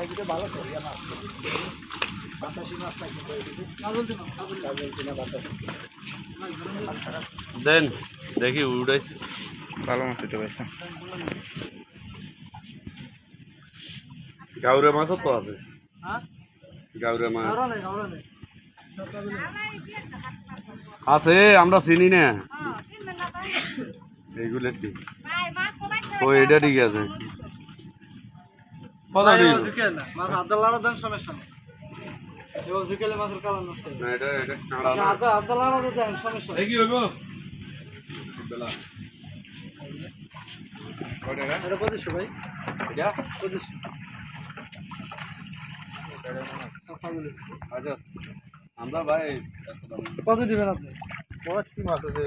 এদিকে ভালো তো ইয়া মাছ বাতাসি মাছ না কিন্তু এদিকে কাজল বাতাসি দেন দেখি উড়াইছে ভালো মাছ হইতে পারছে। গাউরে মাছও তো আছে। গাউরে মাছ আছে, আমরা চিনি না এইগুলো ঠিক। ও এটা ঠিক আছে। কত দিন মাছ আদা লাড়া দেন সমস্যা নেই। এবার জিকেলে মাছের কালার নষ্ট না এটা এটা কাঁড়া না। আদা লাড়া দেন সমস্যা নেই। কি হইব বেলা কয়টা রে? এটা 2500 ভাই, এটা 2500। আচ্ছা আমরা ভাই কত দিবেন আপনি? বড় কি মাছ আছে?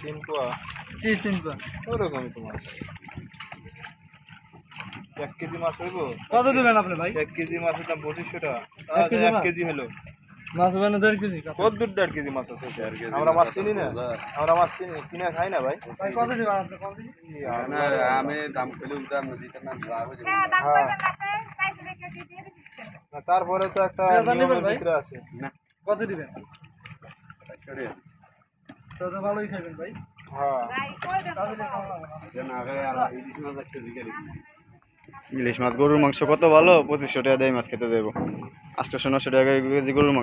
3 পোয়া কি 3 পা? ওরকমই তো মাছ। 1 কেজি মাছ হইব? কত দিবেন আপনি ভাই? 1 কেজি মাছের দাম 2500 টাকা। 1 কেজি হলো মাছ হবে না 1.5 কেজি। কত দূর 1.5 কেজি মাছ আছে? আমরা মাছ চিনি না, আমরা মাছ কিনে খাই না ভাই। ভাই কত দিবেন আপনি? কত দিবেন? না আমি দাম পেলে উদাম নদীতে না লাভ হয়ে যাবে। না, তারপরে তো একটা নিয়মের ভিতরে আছে। না কত দিবেন? করে তো ভালোই থাকবেন ভাই। হ্যাঁ যেন আগে আর ইলিশ মাছ একটা জিগারি। ইলিশ মাছ গরুর মাংস কত ভালো, 2500 টাকা দেয় মাছ খেতে যাবো। 800-900 টাকা কেজি গরুর মাংস।